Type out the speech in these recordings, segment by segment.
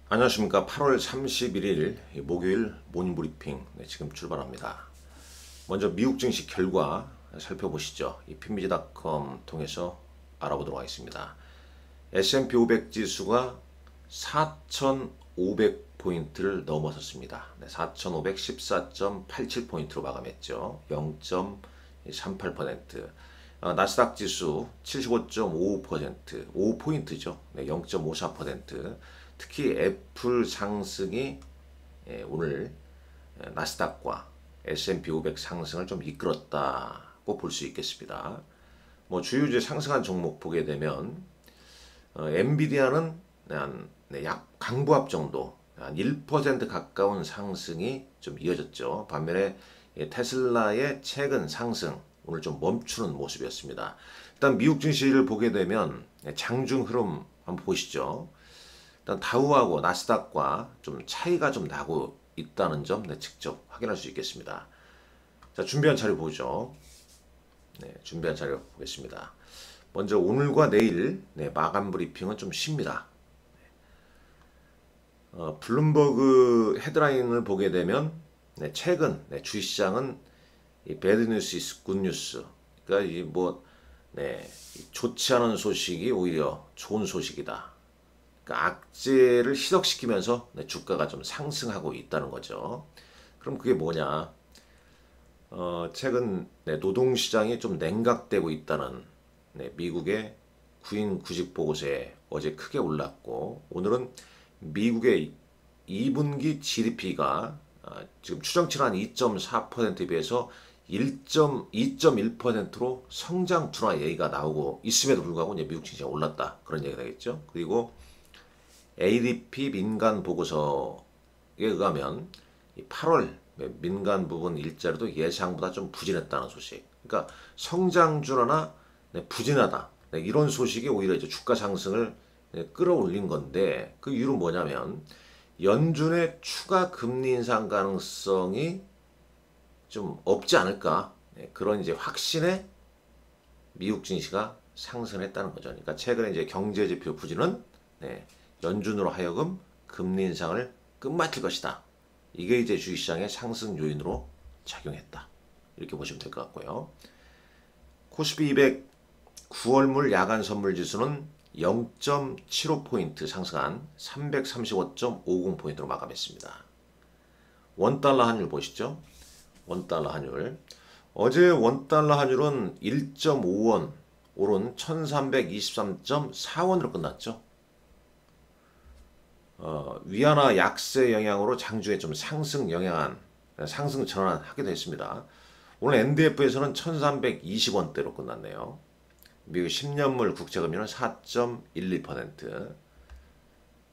안녕하십니까. 8월 31일 목요일 모닝브리핑 지금 출발합니다. 먼저 미국 증시 결과 살펴보시죠. 이 핀미지닷컴 통해서 알아보도록 하겠습니다. S&P 500 지수가 4,500포인트를 넘어섰습니다. 4,514.87포인트로 마감했죠. 0.38%. 나스닥 지수 75.55%, 5포인트죠. 0.54%. 특히 애플 상승이 오늘 나스닥과 S&P 500 상승을 좀 이끌었다고 볼 수 있겠습니다. 뭐 주요주에 상승한 종목 보게 되면 엔비디아는 약 강보합 정도, 한 1% 가까운 상승이 좀 이어졌죠. 반면에 테슬라의 최근 상승 오늘 좀 멈추는 모습이었습니다. 일단 미국 증시를 보게 되면 장중 흐름 한번 보시죠. 일단 다우하고 나스닥과 좀 차이가 좀 나고 있다는 점 직접 확인할 수 있겠습니다. 자, 준비한 자료 보죠. 준비한 자료 보겠습니다. 먼저 오늘과 내일 마감 브리핑은 좀 쉽니다. 블룸버그 헤드라인을 보게 되면 최근 주식시장은 배드 뉴스 이스 굿 뉴스, 그러니까 좋지 않은 소식이 오히려 좋은 소식이다. 그러니까 악재를 희석시키면서 주가가 좀 상승하고 있다는 거죠. 그럼 그게 뭐냐? 최근 노동시장이 좀 냉각되고 있다는 미국의 구인 구직 보고서에 어제 크게 올랐고, 오늘은 미국의 2분기 GDP가 지금 추정치는 한 2.4%에 비해서 2.1%로 성장 둔화 얘기가 나오고 있음에도 불구하고 이제 미국 증시가 올랐다, 그런 얘기가 되겠죠. 그리고 ADP 민간 보고서에 의하면 8월 민간 부분 일자리도 예상보다 좀 부진했다는 소식. 그러니까 성장 둔화나 부진하다, 이런 소식이 오히려 이제 주가 상승을 끌어올린 건데, 그 이유는 뭐냐면 연준의 추가 금리 인상 가능성이 좀 없지 않을까, 그런 이제 확신에 미국 증시가 상승했다는 거죠. 그러니까 최근에 이제 경제 지표 부진은 연준으로 하여금 금리 인상을 끝마칠 것이다. 이게 이제 주식시장의 상승 요인으로 작용했다, 이렇게 보시면 될 것 같고요. 코스피 200 9월물 야간 선물 지수는 0.75포인트 상승한 335.50포인트로 마감했습니다. 원달러 환율 보시죠. 원달러 환율. 어제 원달러 환율은 1.5원 오른 1323.4원으로 끝났죠. 위안화 약세 영향으로 장중에 좀 상승 전환하기도 했습니다. 오늘 NDF에서는 1320원대로 끝났네요. 미국 10년물 국채금리는 4.12%,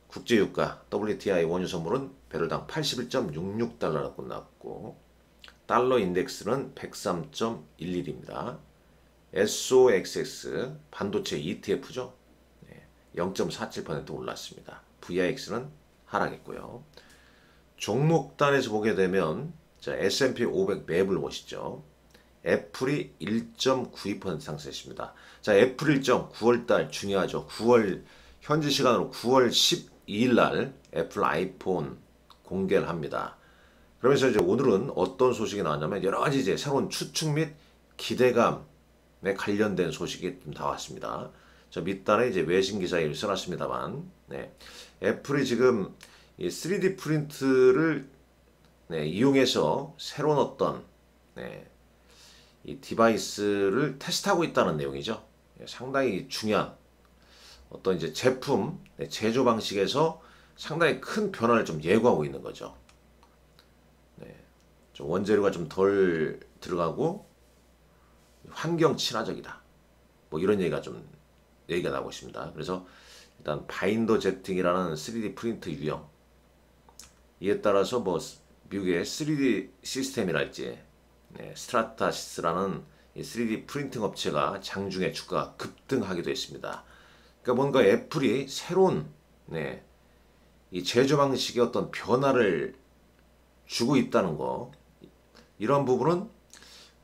국제유가 WTI 원유 선물은 배럴당 81.66달러로 끝났고, 달러 인덱스는 103.11입니다. SOXX 반도체 ETF죠. 0.47% 올랐습니다. VIX는 하락했고요. 종목단에서 보게 되면 S&P 500 맵을 보시죠. 애플이 1.92% 상승했습니다. 자, 애플 일정 9월달 중요하죠. 9월 현지 시간으로 9월 12일 날 애플 아이폰 공개를 합니다. 그러면서 이제 오늘은 어떤 소식이 나왔냐면 여러 가지 이제 새로운 추측 및 기대감에 관련된 소식이 좀 나왔습니다. 저 밑단에 이제 외신 기사에 써놨습니다만, 애플이 지금 이 3D 프린트를 이용해서 새로운 어떤 이 디바이스를 테스트하고 있다는 내용이죠. 상당히 중요한 어떤 이제 제품 제조 방식에서 상당히 큰 변화를 좀 예고하고 있는 거죠. 좀 원재료가 좀 덜 들어가고 환경 친화적이다, 뭐 이런 얘기가 나오고 있습니다. 그래서 일단 바인더 제팅이라는 3D 프린트 유형, 이에 따라서 뭐 미국의 3D 시스템이랄지 스트라타시스라는 이 3D 프린팅 업체가 장중에 주가가 급등하기도 했습니다. 그러니까 뭔가 애플이 새로운 이 제조 방식의 어떤 변화를 주고 있다는 거, 이런 부분은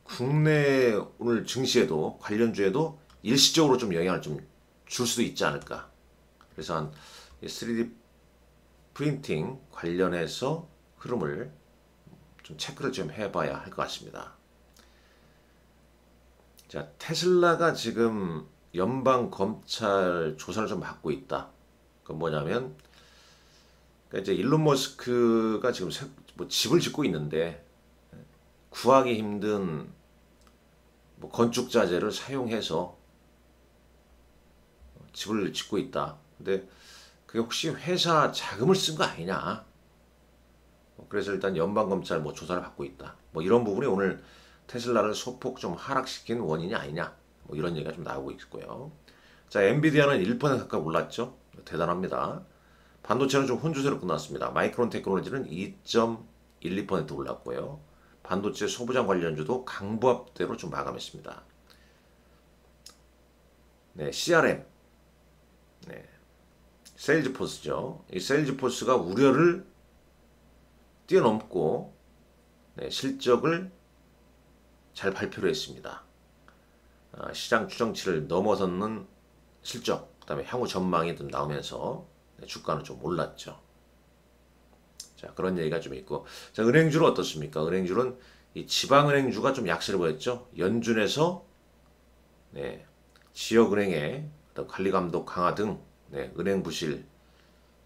국내 오늘 증시에도 관련주에도 일시적으로 좀 영향을 좀 줄 수도 있지 않을까. 그래서 한 3D 프린팅 관련해서 흐름을 좀 체크를 좀 해봐야 할 것 같습니다. 자, 테슬라가 지금 연방 검찰 조사를 좀 받고 있다. 그건 뭐냐면, 그러니까 이제 일론 머스크가 지금 뭐 집을 짓고 있는데 구하기 힘든 뭐 건축 자재를 사용해서 집을 짓고 있다. 근데 그게 혹시 회사 자금을 쓴 거 아니냐? 그래서 일단 연방 검찰 뭐 조사를 받고 있다. 뭐 이런 부분이 오늘 테슬라를 소폭 좀 하락시킨 원인이 아니냐? 뭐 이런 얘기가 좀 나오고 있고요. 자, 엔비디아는 1% 가까이 올랐죠. 대단합니다. 반도체는 좀 혼조세로 끝났습니다. 마이크론 테크놀로지는 2.12% 올랐고요. 반도체 소부장 관련주도 강보합대로 좀 마감했습니다. 네, CRM, 네, 세일즈포스죠. 이 세일즈포스가 우려를 뛰어넘고 네, 실적을 잘 발표를 했습니다. 시장 추정치를 넘어서는 실적, 그 다음에 향후 전망이 좀 나오면서 네, 주가는 좀 올랐죠. 자, 그런 얘기가 좀 있고. 자, 은행주는 어떻습니까? 은행주는 이 지방은행주가 좀 약세를 보였죠. 연준에서 네, 지역은행의 어떤 관리감독 강화 등 네, 은행 부실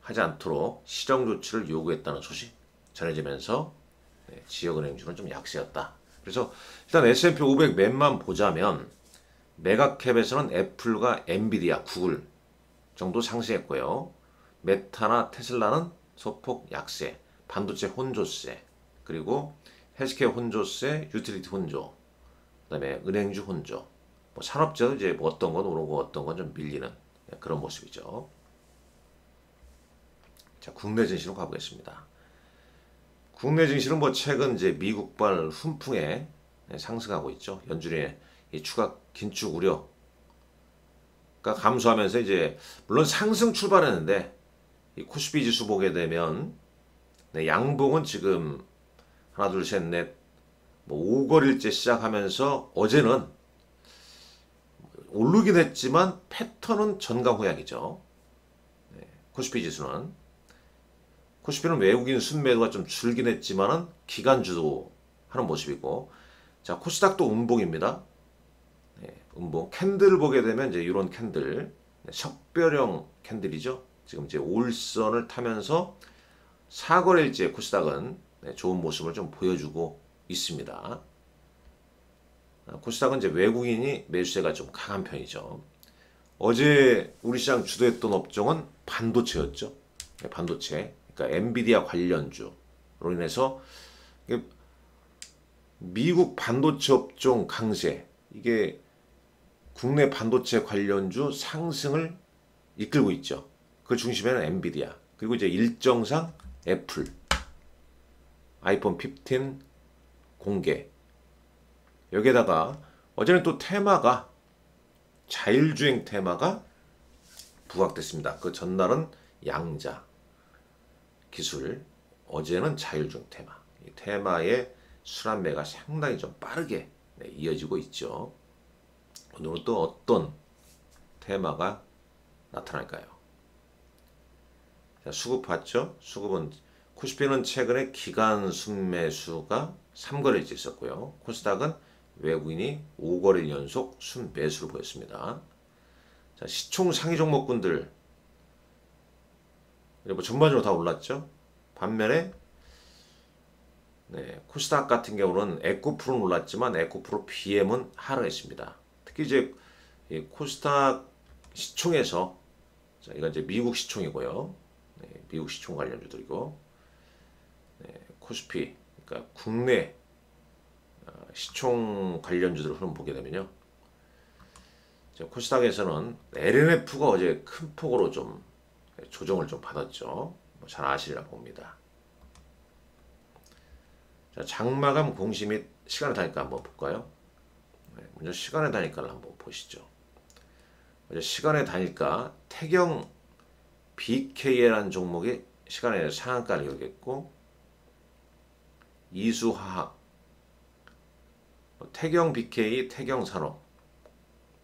하지 않도록 시정 조치를 요구했다는 소식 전해지면서 네, 지역은행주는 좀 약세였다. 그래서 일단 S&P 500 맵만 보자면 메가캡에서는 애플과 엔비디아, 구글 정도 상승했고요. 메타나 테슬라는 소폭 약세, 반도체 혼조세, 그리고 헬스케어 혼조세, 유틸리티 혼조, 그다음에 은행주 혼조, 뭐 산업재도 이제 뭐 어떤 건 오르고 어떤 건 좀 밀리는 그런 모습이죠. 자, 국내 증시로 가보겠습니다. 국내 증시는 뭐 최근 이제 미국발 훈풍에 상승하고 있죠. 연준의 이 추가 긴축 우려가 감소하면서 이제 물론 상승 출발했는데 이 코스피 지수 보게 되면 네, 양봉은 지금 하나 둘 셋 넷 뭐 5거리일째 시작하면서 어제는 오르긴 했지만 패턴은 전강호약이죠. 네, 코스피 지수는 코스피는 외국인 순매도가 좀 줄긴 했지만은 기간주도 하는 모습이고, 자, 코스닥도 음봉입니다. 네, 음봉 캔들 보게 되면 이제 이런 캔들 네, 석별형 캔들이죠. 지금 이제 올선을 타면서 사거래일째 코스닥은 네, 좋은 모습을 좀 보여주고 있습니다. 코스닥은 이제 외국인이 매수세가 좀 강한 편이죠. 어제 우리 시장 주도했던 업종은 반도체였죠. 네, 반도체. 그러니까 엔비디아 관련주로 인해서 미국 반도체 업종 강세, 이게 국내 반도체 관련주 상승을 이끌고 있죠. 그 중심에는 엔비디아, 그리고 이제 일정상 애플, 아이폰 15 공개. 여기에다가 어제는 또 테마가 자율주행 테마가 부각됐습니다. 그 전날은 양자 기술, 어제는 자율주행 테마. 이 테마의 순환매가 상당히 좀 빠르게 네, 이어지고 있죠. 오늘은 또 어떤 테마가 나타날까요? 자, 수급 봤죠? 수급은 코스피는 최근에 기간 순매수가 3거래일째 있었고요. 코스닥은 외국인이 5거래일 연속 순매수를 보였습니다. 자, 시총 상위 종목군들 뭐 전반적으로 다 올랐죠. 반면에 네, 코스닥 같은 경우는 에코프로는 올랐지만 에코프로 BM은 하락했습니다. 특히 이제 이 코스닥 시총에서 자, 이건 이제 미국 시총이고요. 네, 미국 시총 관련주들이고 네, 코스피 그러니까 국내 시총 관련주들을 한번 보게 되면요. 코스닥에서는 LNF가 어제 큰 폭으로 좀 조정을 좀 받았죠. 뭐 잘 아시리라 봅니다. 자, 장마감 공시 및 시간의 단위가 한번 볼까요? 네, 먼저 시간의 단위가를 한번 보시죠. 먼저 시간의 단위가 태경 BKL이라는 종목이 시간의 상한가를 이루겠고, 이수화학, 태경 BK, 태경산업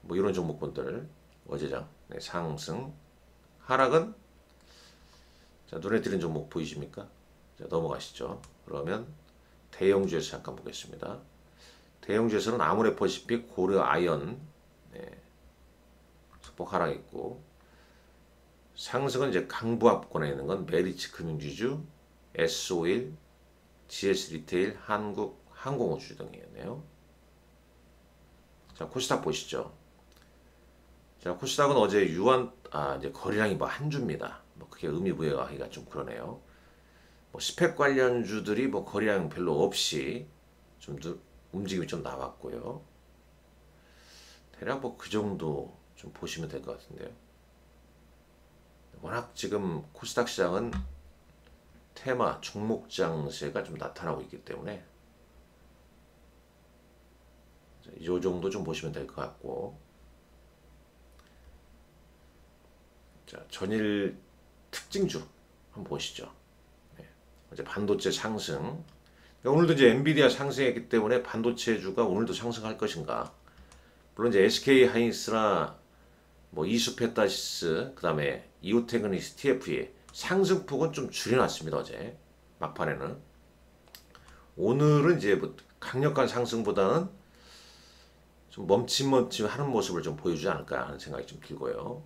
뭐 이런 종목군들 어제장 네, 상승, 하락은 자, 눈에 띄는 종목 보이십니까? 자, 넘어가시죠. 그러면 대형주에서 잠깐 보겠습니다. 대형주에서는 아모레퍼시픽, 고려 아연, 소폭 하락했고, 상승은 이제 강부합권에 있는 건 메리츠 금융지주, S-오일, GS 리테일, 한국 항공우주 등이었네요. 자, 코스닥 보시죠. 자, 코스닥은 어제 이제 거래량이 뭐 한 주입니다. 뭐 그게 의미 부여하기가 좀 그러네요. 뭐 스펙 관련주들이 뭐 거래량 별로 없이 좀 움직임이 좀 나왔고요. 대략 뭐 그 정도 좀 보시면 될 것 같은데요. 워낙 지금 코스닥 시장은 테마 종목 장세가 좀 나타나고 있기 때문에 이 정도 좀 보시면 될 것 같고, 자, 전일 특징주 한번 보시죠. 어제 반도체 상승. 그러니까 오늘도 이제 엔비디아 상승했기 때문에 반도체주가 오늘도 상승할 것인가. 물론 이제 SK 하이닉스나 뭐 이수페타시스, 그다음에 이오테크닉스 TF의 상승폭은 좀 줄여놨습니다. 어제 막판에는. 오늘은 이제 뭐 강력한 상승보다는 좀 멈칫멈칫하는 모습을 좀 보여주지 않을까 하는 생각이 좀 들고요.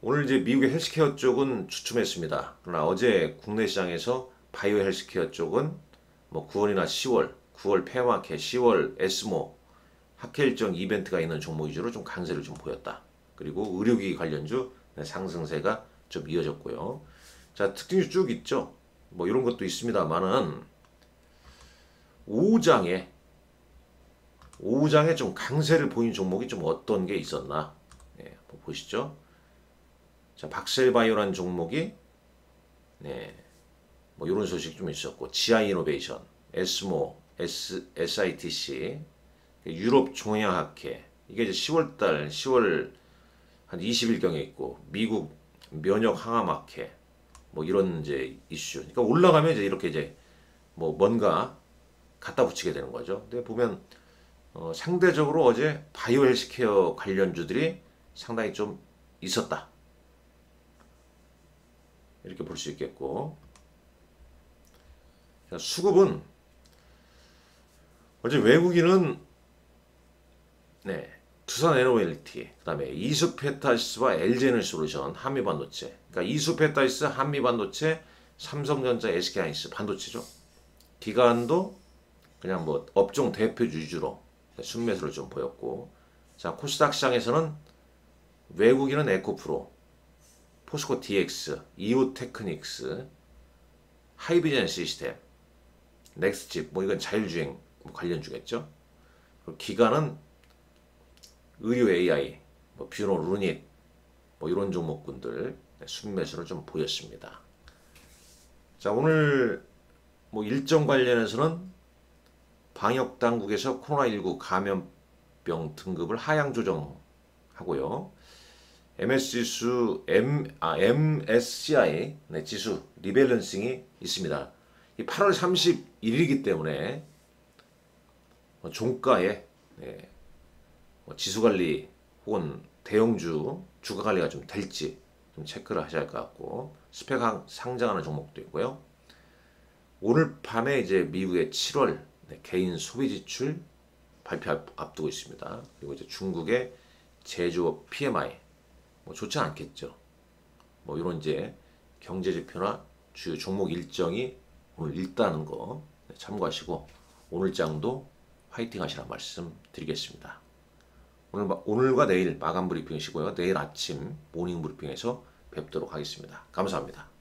오늘 이제 미국의 헬스케어 쪽은 주춤했습니다. 그러나 어제 국내 시장에서 바이오 헬스케어 쪽은 뭐 9월이나 10월, 9월 페어마켓, 10월 에스모 학회 일정 이벤트가 있는 종목 위주로 좀 강세를 좀 보였다. 그리고 의료기기 관련주 상승세가 좀 이어졌고요. 자, 특징주 쭉 있죠. 뭐 이런 것도 있습니다만은 오후장에 좀 강세를 보인 종목이 좀 어떤 게 있었나? 한번 보시죠. 자, 박셀바이오라는 종목이 뭐 이런 소식 좀 있었고, 지아이노베이션, 에스모, SITC, 유럽 종양학회, 이게 이제 10월 한 20일경에 있고, 미국 면역 항암학회, 뭐 이런 이제 이슈. 그러니까 올라가면 이제 이렇게 이제 뭐 뭔가 갖다 붙이게 되는 거죠. 근데 보면 상대적으로 어제 바이오 헬스케어 관련주들이 상당히 좀 있었다. 이렇게 볼 수 있겠고, 수급은 어제 외국인은 두산 에너웰리티, 그 다음에 이수페타시스와 LG에너지솔루션, 한미반도체, 그러니까 이수페타시스, 한미반도체, 삼성전자, SK하이닉스 반도체죠. 기관도 그냥 뭐 업종 대표 위주로 순매수를 좀 보였고, 자, 코스닥 시장에서는 외국인은 에코프로, 포스코 DX, 이오테크닉스, 하이비전 시스템, 넥스칩, 뭐 이건 자율주행 관련주겠죠. 그리고 기관은 의료 AI, 뭐 뷰노 루닛, 뭐 이런 종목군들 순매수를 좀 보였습니다. 자, 오늘 뭐 일정 관련해서는 방역 당국에서 코로나19 감염병 등급을 하향 조정하고요. MSCI 지수 리밸런싱이 있습니다. 이 8월 31일이기 때문에 종가에 지수관리 혹은 대형주 주가관리가 좀 될지 좀 체크를 하셔야 할 것 같고, 스펙 상장하는 종목도 있고요. 오늘 밤에 이제 미국의 7월 개인 소비 지출 발표 앞두고 있습니다. 그리고 이제 중국의 제조업 PMI 뭐 좋지 않겠죠. 뭐 이런 이제 경제 지표나 주요 종목 일정이 오늘 있다는 거 참고하시고 오늘장도 화이팅 하시라는 말씀 드리겠습니다. 오늘과 내일 마감 브리핑이시고요. 내일 아침 모닝 브리핑에서 뵙도록 하겠습니다. 감사합니다.